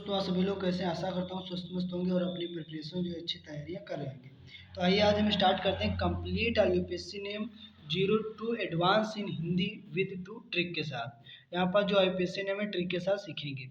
दोस्तों, आप सभी लोग कैसे हैं? आशा करता हूँ स्वस्थ मस्त होंगे और अपनी प्रिपरेशन जो है अच्छी तैयारियां कर रहे होंगे। तो आइए आज हम स्टार्ट करते हैं complete UPSC name 02 advance in Hindi with 2 trick के साथ। यहाँ पर जो यूपीएससी नेम है ट्रिक के साथ सीखेंगे।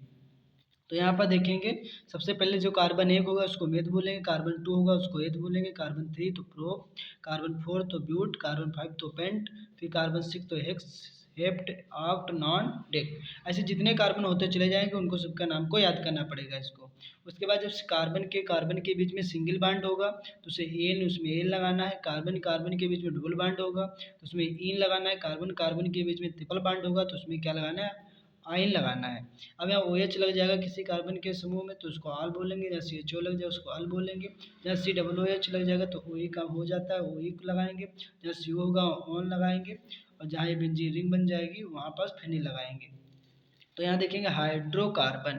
तो यहाँ पर देखेंगे, सबसे पहले जो कार्बन 1 होगा उसको मेथ बोलेंगे, कार्बन 2 होगा उसको एथ बोलेंगे, कार्बन 3 तो प्रोप, कार्बन 4 तो ब्यूट, कार्बन 5 तो पेंट, फिर कार्बन 6 तो hex, hept, oct, non, deck. ऐसे जितने कार्बन होते चले जाएंगे उनको सबका नाम को याद करना पड़ेगा इसको। उसके बाद जब कार्बन के बीच में सिंगल बाड होगा तो उसे एन, उसमें एन लगाना है। कार्बन कार्बन के बीच में डबल बाड होगा तो उसमें इन लगाना है। कार्बन कार्बन के बीच में ट्रिपल बाड होगा तो उसमें क्या लगाना है? आइन लगाना है। अब यहाँ ओ एच लग जाएगा किसी कार्बन के समूह में तो उसको आल बोलेंगे, जहाँ सी एच ओ लग जाए उसको अल बोलेंगे, जहाँ सी डब्ल्यू एच लग जाएगा तो ओ ई का हो जाता है ओ ई लगाएंगे, जहाँ सी ओ होगा ऑन लगाएंगे, और जहाँ ये बेंजीन रिंग बन जाएगी वहाँ पर फेनिल लगाएंगे। तो यहाँ देखेंगे हाइड्रोकार्बन,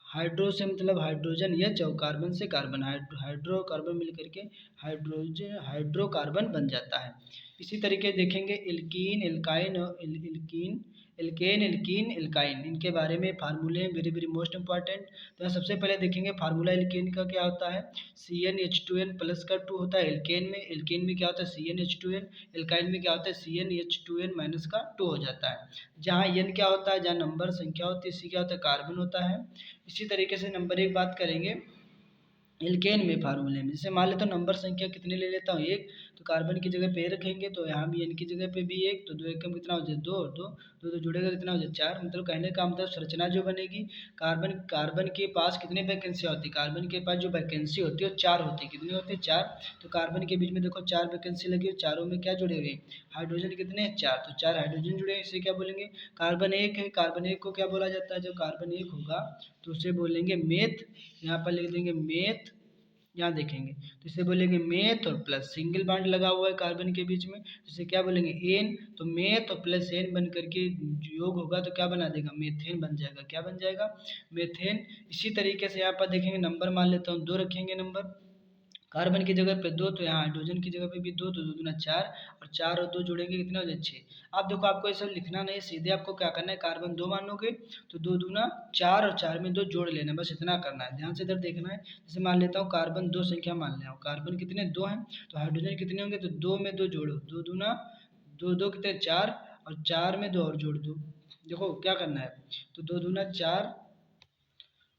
हाइड्रो से मतलब हाइड्रोजन एच और कार्बन से कार्बन, हाइड्रोकार्बन मिल करके हाइड्रोजन हाइड्रोकार्बन बन जाता है। इसी तरीके देखेंगे एल्कीन, एल्काइन और एल्कीन, एल्केन, एल्कीन, एल्काइन, इनके बारे में फार्मूले हैं, वेरी वेरी मोस्ट इंपॉर्टेंट। तो यहाँ सबसे पहले देखेंगे फार्मूला एल्केन का क्या होता है। CnH2n प्लस का 2 होता है एल्केन में क्या होता है CnH2n, एल्काइन में क्या होता है CnH2n माइनस का 2 हो जाता है। जहाँ n क्या होता है, जहाँ नंबर संख्या होती है, सी क्या होता है कार्बन होता है। इसी तरीके से नंबर 1 बात करेंगे एल्केन में फार्मूले में, जैसे मान लेता हूँ नंबर संख्या कितने ले लेता हूँ 1, तो कार्बन की जगह पे रखेंगे तो यहाँ भी एन की जगह पे भी 1, तो 2 एकम कितना हो जाए 2, और 2 2 तो जुड़ेगा कितना हो जाए 4। मतलब कहने का मतलब संरचना जो बनेगी, कार्बन कार्बन के पास कितनी वैकेंसी होती है, कार्बन के पास जो वैकेंसी होती है वो 4 होती है। कितनी होती है 4। तो कार्बन के बीच में देखो 4 वैकेंसी लगी, चारों में क्या जुड़े हुए हाइड्रोजन कितने हैं 4, तो 4 हाइड्रोजन जुड़े हैं, इसे क्या बोलेंगे कार्बन 1 है। कार्बन 1 को क्या बोला जाता है, जब कार्बन 1 होगा तो उसे बोलेंगे मेथ। यहाँ पर लिख देंगे मेथ, यहाँ देखेंगे तो इसे बोलेंगे मेथ और प्लस, सिंगल बॉन्ड लगा हुआ है कार्बन के बीच में, इसे क्या बोलेंगे एन। तो मेथ और प्लस एन बन करके योग होगा तो क्या बना देगा मेथेन बन जाएगा। क्या बन जाएगा मेथेन। इसी तरीके से यहाँ पर देखेंगे नंबर मान लेता हूँ 2 रखेंगे नंबर, कार्बन की जगह पे 2 तो यहाँ हाइड्रोजन की जगह पे भी 2, तो 2 दूना 4, और 4 और 2 जोड़ेंगे कितना हो जाए 6। अब देखो आपको ये सब लिखना नहीं, सीधे आपको क्या करना है, कार्बन 2 मानोगे तो 2 दूना 4 और 4 में 2 जोड़ लेना, बस इतना करना है। ध्यान से इधर देखना है, जैसे मान लेता हूँ कार्बन 2 संख्या मान लिया हूँ, कार्बन कितने 2 हैं, तो हाइड्रोजन कितने होंगे, तो 2 में 2 जोड़ो, 2 दूना 2, 2 कितने 4, और 4 में 2 और जोड़ दो। देखो क्या करना है, तो 2 दूना 4,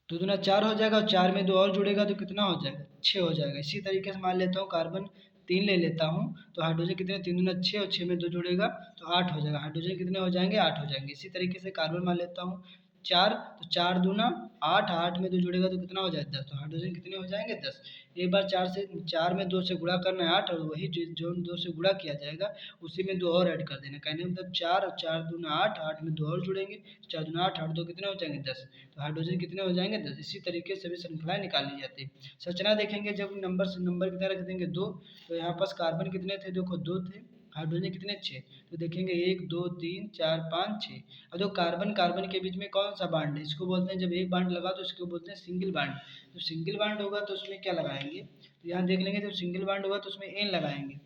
2 दूना 4 हो जाएगा, और 4 में 2 और जुड़ेगा तो कितना हो जाएगा 6 हो जाएगा। इसी तरीके से मान लेता हूँ कार्बन 3 ले लेता हूँ, तो हाइड्रोजन कितने 3 दूना 6, और 6 में 2 जुड़ेगा तो 8 हो जाएगा। हाइड्रोजन कितने हो जाएंगे 8 हो जाएंगे। इसी तरीके से कार्बन मान लेता हूँ 4, तो 4 दूना 8, 8 में 2 जुड़ेगा तो कितना हो जाए 10, तो हाइड्रोजन कितने हो जाएंगे 10। एक बार 4 में 2 से गुणा करना है 8, और वही जो 2 से गुणा किया जाएगा उसी में 2 और ऐड कर देना। कहने का मतलब 4 और 4 दूना 8, 8 में 2 और जुड़ेंगे, 4 दूना 8, 8 2 कितने हो जाएंगे 10, तो हाइड्रोजन कितने हो जाएंगे 10। इसी तरीके से भी श्रृंखलाएं निकाली जाती है। संरचना देखेंगे जब नंबर से नंबर कितना रख देंगे 2, तो यहाँ पास कार्बन कितने थे देखो 2 थे, हाइड्रोजन कितने 6, तो देखेंगे 1 2 3 4 5 6। अब जो कार्बन कार्बन के बीच में कौन सा बांड है, इसको बोलते हैं जब एक बांड लगा तो इसको बोलते हैं सिंगल बांड। जब सिंगल बांड होगा तो उसमें क्या लगाएंगे, तो यहाँ देख लेंगे जब सिंगल बांड होगा तो उसमें एन लगाएंगे,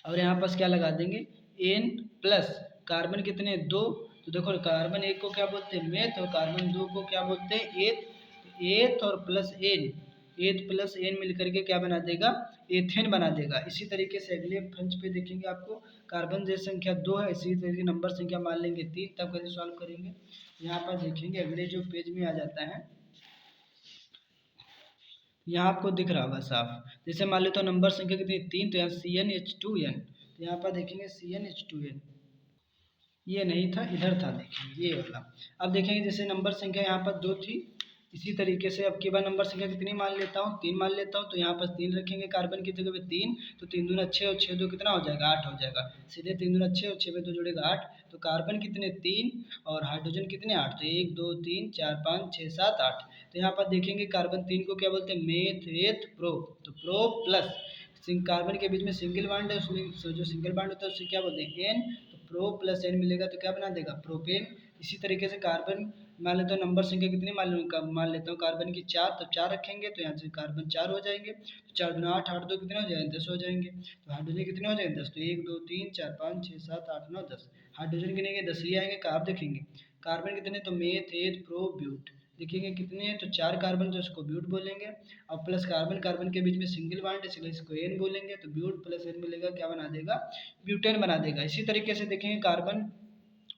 और यहाँ पास क्या लगा देंगे एन प्लस, कार्बन कितने 2, तो देखो कार्बन 1 को क्या बोलते हैं मेथ, और कार्बन 2 को क्या बोलते हैं एथ। तो एथ और प्लस एन, एथ प्लस एन मिल करके क्या बना देगा एथेन बना देगा। इसी तरीके से अगले फ्रंट पे देखेंगे आपको कार्बन जैसे संख्या 2 है, इसी तरीके नंबर संख्या मान लेंगे 3, तब कैसे सॉल्व करेंगे। यहाँ पर देखेंगे अगले जो पेज में आ जाता है, यहाँ आपको दिख रहा होगा साफ, जैसे मान लो तो नंबर संख्या कितनी 3, तो यहाँ CnH2n, तो यहाँ पर देखेंगे CnH2n, ये नहीं था इधर था, देखिए ये वाला। अब देखेंगे जैसे नंबर संख्या यहाँ पर 2 थी, इसी तरीके से अब की बार नंबर संख्या कितनी मान लेता हूँ 3 मान लेता हूँ, तो यहाँ पर 3 रखेंगे कार्बन की जगह पे 3, तो 3 दूना 6, और 6 2 कितना हो जाएगा 8 हो जाएगा। सीधे 3 दूना 6 और 6 में 2 जुड़ेगा 8, तो कार्बन कितने 3 और हाइड्रोजन कितने 8, तो 1 2 3 4 5 6 7 8। तो यहाँ पर देखेंगे कार्बन 3 को क्या बोलते हैं मेथ एथ प्रो, तो प्रो प्लस कार्बन के बीच में सिंगल बॉन्ड है, उसमें जो सिंगल बॉन्ड होता है उससे क्या बोलते हैं एन, तो प्रो प्लस एन मिलेगा तो क्या बना देगा प्रोपेन। इसी तरीके से कार्बन मान लेता हूँ नंबर संख्या कितनी मान लेता हूँ कार्बन की 4, तो 4 रखेंगे तो यहाँ से कार्बन 4 हो जाएंगे, तो 4 दूना 8, 8 2 कितने हो जाएंगे 10 हो जाएंगे। तो हाइड्रोजन कितने हो जाएंगे 10, तो 1 2 3 4 5 6 7 8 9 10, हाइड्रोजन कितने 10 ही आएंगे। आप देखेंगे कार्बन कितने, तो मेथ एथ प्रो ब्यूट, देखेंगे कितने हैं, तो 4 कार्बन, तो इसको ब्यूट बोलेंगे। अब प्लस कार्बन कार्बन के बीच में सिंगल बॉन्ड, इसलिए इसको एन बोलेंगे। तो ब्यूट प्लस एन मिलेगा, क्या बना देगा, ब्यूटेन बना देगा। इसी तरीके से देखेंगे कार्बन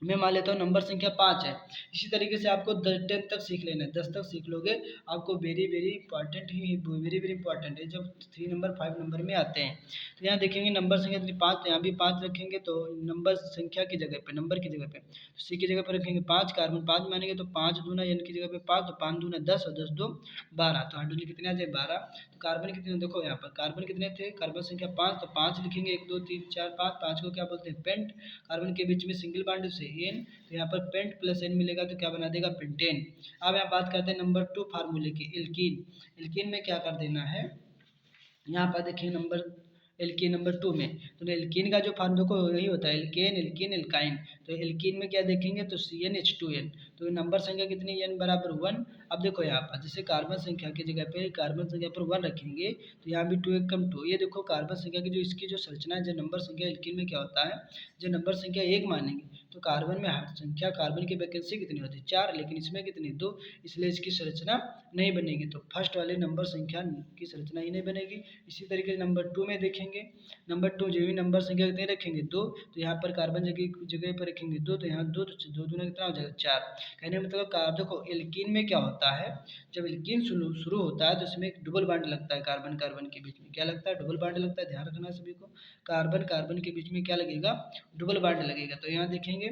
मैं मान लेता हूँ नंबर संख्या 5 है। इसी तरीके से आपको 10 तक सीख लेना है, 10 तक सीख लोगे आपको वेरी वेरी इंपॉर्टेंट ही, वेरी वेरी इंपॉर्टेंट है जब 3 नंबर 5 नंबर में आते हैं। तो यहाँ देखेंगे नंबर संख्या 5, तो यहाँ भी 5 रखेंगे, तो नंबर संख्या की जगह पे, नंबर की जगह पे, तो सी की जगह पे रखेंगे 5, कार्बन 5 मानेंगे, तो 5 दूना एन की जगह पे 5, तो 5 दूना 10 और 10 दो 12, तो हाइड्रोजन कितने आ जाए 12। तो कार्बन कितने, देखो यहाँ पर कार्बन कितने थे, कार्बन संख्या 5, तो 5 लिखेंगे, 1 2 3 4 5, 5 को क्या बोलते हैं पेंट, कार्बन के बीच में सिंगल बॉन्ड से एन, तो यहाँ पर पेंट प्लस एन मिलेगा, तो क्या बना देगा पेंटेन। अब यहाँ बात करते हैं नंबर 2 फार्मूले की, एल्कीन। एल्कीन में क्या कर देना है, यहाँ पर देखिए नंबर एल्कीन नंबर 2 में, तो एल्कीन का जो फार्मूला को यही होता है एल्केन एल्कीन एल्काइन। तो एल्कीन में क्या देखेंगे, तो CnH2n, तो नंबर संख्या कितनी, n बराबर 1। अब देखो यहाँ पर जैसे कार्बन संख्या की जगह पे कार्बन संख्या पर 1 रखेंगे, तो यहाँ भी 2 1 कम 2, ये देखो कार्बन संख्या की जो इसकी जो संरचना है, जो नंबर संख्या एल्कीन में क्या होता है, जो नंबर संख्या 1 मानेंगे, तो कार्बन में संख्या कार्बन की वैकेंसी कितनी होती है 4, लेकिन इसमें कितनी 2, इसलिए इसकी संरचना नहीं बनेगी, तो फर्स्ट वाले नंबर संख्या की संरचना ही नहीं बनेगी। इसी तरीके से नंबर 2 में देखेंगे, नंबर 2 जो भी नंबर संख्या कितने रखेंगे 2, तो यहाँ पर कार्बन जगह जगह पर रखेंगे 2, तो यहाँ 2, तो 2 दूना कितना हो जाएगा 4। कहने का मतलब देखो एल्कीन में क्या होता है, जब एल्कीन शुरू होता है तो इसमें एक डबल बॉन्ड लगता है, कार्बन कार्बन के बीच में क्या लगता है, डबल बॉन्ड लगता है, ध्यान रखना सभी को, कार्बन कार्बन के बीच में क्या लगेगा, डबल बॉन्ड लगेगा। तो यहाँ देखेंगे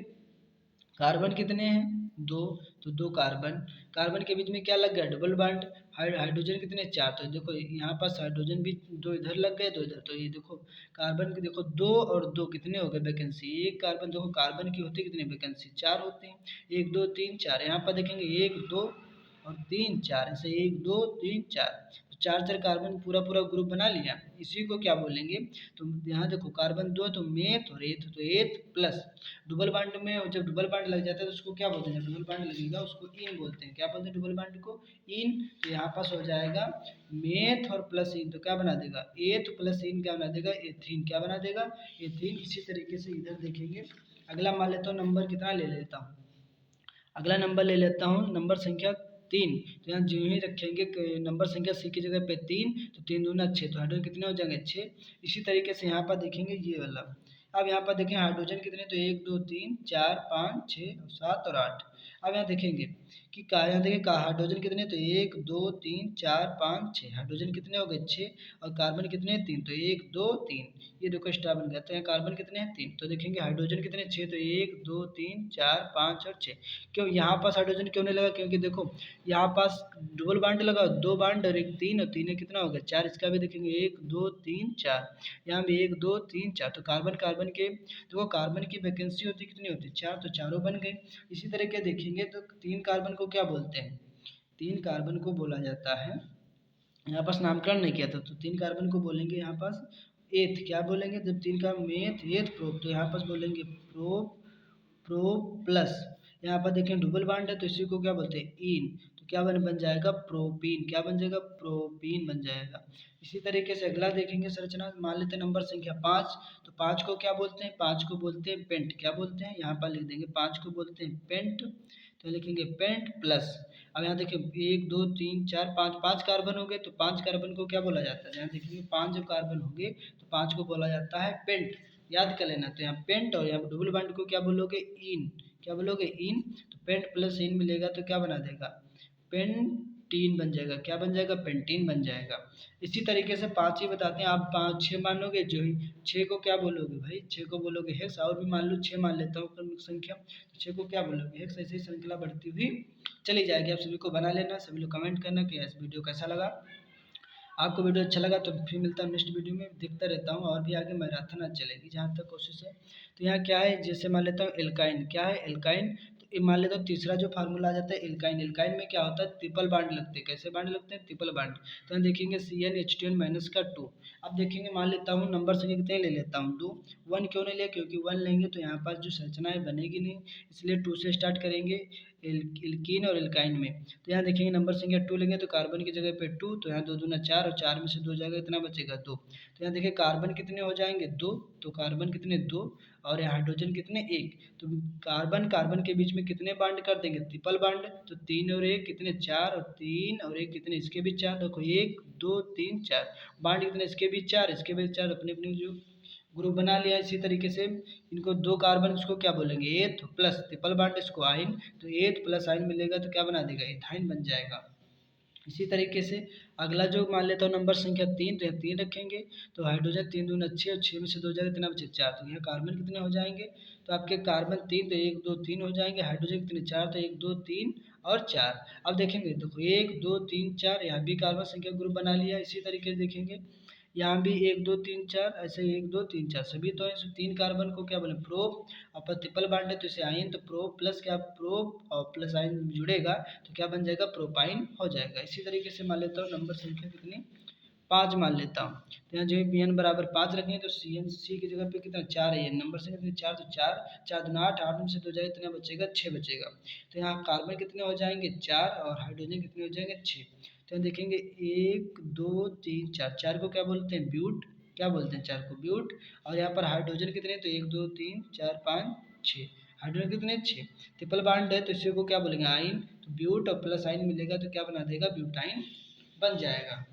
कार्बन कितने हैं 2, तो 2 कार्बन, कार्बन के बीच में क्या लग गया डबल बॉन्ड, हाइड्रोजन कितने 4, तो देखो यहाँ पास हाइड्रोजन भी 2 इधर लग गए 2 इधर, तो ये देखो कार्बन की देखो 2 और 2 कितने हो गए वैकेंसी, एक कार्बन, देखो कार्बन की होती है कितनी वैकेंसी 4 होती हैं, 1 2 3 4, यहाँ पर देखेंगे 1 2 और 3 4, ऐसे 1 2 3 4, तो 4 4 कार्बन पूरा पूरा ग्रुप बना लिया। इसी को क्या बोलेंगे, तो यहाँ देखो कार्बन 2 तो मेथ और एथ, तो एथ प्लस डबल बॉन्ड में जब डबल बॉन्ड लग जाता है तो उसको क्या बोलते हैं, जब डबल बॉन्ड लगेगा उसको इन बोलते हैं, क्या बोलते हैं डबल बॉन्ड को इन। तो यहाँ पास हो जाएगा मेथ और प्लस इन, तो क्या बना देगा एथ प्लस इन, क्या बना देगा एथीन, क्या बना देगा एथीन। इसी तरीके से इधर देखेंगे, अगला मान लेता हूँ नंबर कितना ले लेता हूँ, अगला नंबर ले लेता हूँ नंबर संख्या 3, तो यहाँ जो ही रखेंगे नंबर संख्या सी की जगह पे 3, तो 3 दूना 6, तो हाइड्रोजन कितने हो जाएंगे 6। इसी तरीके से यहाँ पर देखेंगे ये वाला, अब यहाँ पर देखें हाइड्रोजन कितने, तो 1 2 3 4 5 6 7 और 8। अब यहाँ देखेंगे कि यहाँ देखिए हाइड्रोजन कितने, तो 1 2 3 4 5 6, हाइड्रोजन कितने हो गए 6, और कार्बन कितने 3, तो 1 2 3, ये देखो स्टार बन गया। तो यहाँ कार्बन कितने हैं 3, तो देखेंगे हाइड्रोजन कितने 6, तो 1 2 3 4 5 और 6। क्यों यहाँ पास हाइड्रोजन क्यों नहीं लगा, क्योंकि देखो यहाँ पास डबल बॉन्ड लगा, 2 बॉन्ड और 1 3, और 3 है कितना हो गया 4, इसका भी देखेंगे 1 2 3 4, यहाँ भी 1 2 3 4, तो कार्बन कार्बन के देखो कार्बन की वैकेंसी होती कितनी होती 4, तो चारों बन गए। इसी तरह के देखेंगे तो 3 कार्बन को क्या बोलते हैं, 3 कार्बन को बोला जाता है, यहाँ पास नामकरण नहीं किया था, तो 3 कार्बन को बोलेंगे यहाँ पास एथ, क्या बोलेंगे जब 3 का मेथ एथ प्रोप, तो यहाँ पास बोलेंगे प्रोप प्रो प्लस, यहाँ पर देखें डबल बॉन्ड है तो इसी को क्या बोलते हैं इन, तो क्या बन जाएगा प्रोपीन, क्या बन जाएगा प्रोपीन बन जाएगा। इसी तरीके से अगला देखेंगे संरचना, मान लेते हैं नंबर संख्या 5, तो 5 को क्या बोलते हैं, 5 को बोलते हैं पेंट, क्या बोलते हैं यहाँ पर लिख देंगे 5 को बोलते हैं पेंट, तो लिखेंगे पेंट प्लस। अब यहाँ देखिए 1 2 3 4 5, 5 कार्बन हो गए, तो 5 कार्बन को क्या बोला जाता है, यहाँ देखेंगे 5 जब कार्बन हो गए तो 5 को बोला जाता है पेंट, याद कर लेना। तो यहाँ पेंट और यहाँ डबल बॉन्ड को क्या बोलोगे इन, क्या बोलोगे इन, तो पेंट प्लस इन मिलेगा तो क्या बना देगा पेंटीन बन जाएगा, क्या बन जाएगा पेंटीन बन जाएगा। इसी तरीके से 5 ही बताते हैं, आप 5 6 मानोगे, जो ही 6 को क्या बोलोगे भाई 6 को बोलोगे हेक्स, और भी मान लो 6 मान लेता हूँ प्रमुख संख्या, तो 6 को क्या बोलोगे हेक्स, ऐसे ही श्रृंखला बढ़ती हुई चली जाएगी। आप सभी को बना लेना, सभी लोग कमेंट करना कि इस वीडियो कैसा लगा, आपको वीडियो अच्छा लगा तो फिर मिलता हूँ नेक्स्ट वीडियो में, देखता रहता हूँ और भी आगे मैराथन आज चलेगी जहाँ तक कोशिश है। तो यहाँ क्या है, जैसे मान लेता हूँ एल्काइन, क्या है एल्काइन, तो ये मान लेता हूँ तीसरा जो फार्मूला आ जाता है एल्काइन, एल्काइन में क्या होता है ट्रिपल बॉन्ड लगते हैं, कैसे बॉन्ड लगते हैं ट्रिपल बॉन्ड। तो यहाँ देखेंगे CnH2n माइनस का 2। अब देखेंगे मान लेता हूँ नंबर संख्या कितने ले लेता हूँ 2, 1 क्यों नहीं लिया, क्योंकि 1 लेंगे तो यहाँ पास जो संरचना है बनेगी नहीं, इसलिए 2 से स्टार्ट करेंगे। एल्कीन और एल्काइन में। तो यहाँ देखेंगे नंबर संख्या 2 लेंगे तो कार्बन की जगह पे 2, तो यहाँ 2 दूना 4 और 4 में से 2 जाएगा, इतना बचेगा 2। तो यहाँ देखिए कार्बन कितने हो जाएंगे 2, तो कार्बन कितने 2 और यहाँ हाइड्रोजन कितने 1। तो कार्बन कार्बन के बीच में कितने बांड कर देंगे, ट्रिपल बांड। तो 3 और 1 कितने 4 और 3 और 1 कितने इसके भी 4। देखो 1 2 3 4 बांड कितने इसके भी 4 इसके भी 4, अपने अपने जो ग्रुप बना लिया। इसी तरीके से इनको 2 कार्बन इसको क्या बोलेंगे एथ प्लस ट्रिपल बांड इसको आइन, तो एथ प्लस आइन मिलेगा तो क्या बना देगा इथाइन बन जाएगा। इसी तरीके से अगला जो मान लेता हूँ नंबर संख्या 3, तो यहाँ 3 रखेंगे तो हाइड्रोजन 3 दूना 6 और 6 में से 2 जाएगा कितना बचे 4। तो यहाँ कार्बन कितने हो जाएंगे, तो आपके कार्बन 3 तो 1 2 3 हो जाएंगे, हाइड्रोजन कितने 4 तो 1 2 3 और 4। अब देखेंगे देखो 1 2 3 4 यहाँ भी कार्बन संख्या ग्रुप बना लिया। इसी तरीके से देखेंगे यहाँ भी 1 2 3 4 ऐसे 1 2 3 4 सभी तो है। 3 कार्बन को क्या बोले प्रोप और ट्रिपल बांड है तो इसे आयन, तो प्रोप प्लस क्या प्रोप और प्लस आयन जुड़ेगा तो क्या बन जाएगा प्रोपाइन हो जाएगा। इसी तरीके से मान लेता हूँ नंबर संख्या कितनी 5 मान लेता हूँ। तो यहाँ जो है Pn बराबर 5 रखेंगे तो सी की जगह पे कितना 4 है, नंबर संख्या कितनी 4, तो 4 4 दूना 8 8 में से 2 जाएगा इतना बचेगा 6 बचेगा। तो यहाँ कार्बन कितने हो जाएंगे 4 और हाइड्रोजन कितने हो जाएंगे 6। तो यहाँ देखेंगे 1 2 3 4, 4 को क्या बोलते हैं ब्यूट, क्या बोलते हैं 4 को ब्यूट। और यहाँ पर हाइड्रोजन कितने तो 1 2 3 4 5 6, हाइड्रोजन कितने 6। ट्रिपल बांड है तो इसी को क्या बोलेंगे आइन, तो ब्यूट और प्लस आइन मिलेगा तो क्या बना देगा ब्यूटाइन बन जाएगा।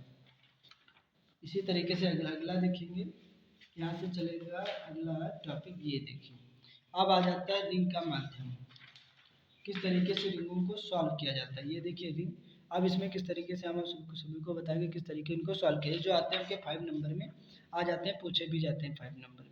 इसी तरीके से अगला अगला देखेंगे, यहाँ से चलेगा अगला टॉपिक ये देखिए। अब आ जाता है रिंग का माध्यम, किस तरीके से रिंगों को सॉल्व किया जाता है। ये देखिए रिंग, अब इसमें किस तरीके से हम सबको सभी को बताएंगे किस तरीके इनको सॉल्व किया। जो आते हैं उनके 5 नंबर में आ जाते हैं, पूछे भी जाते हैं 5 नंबर में।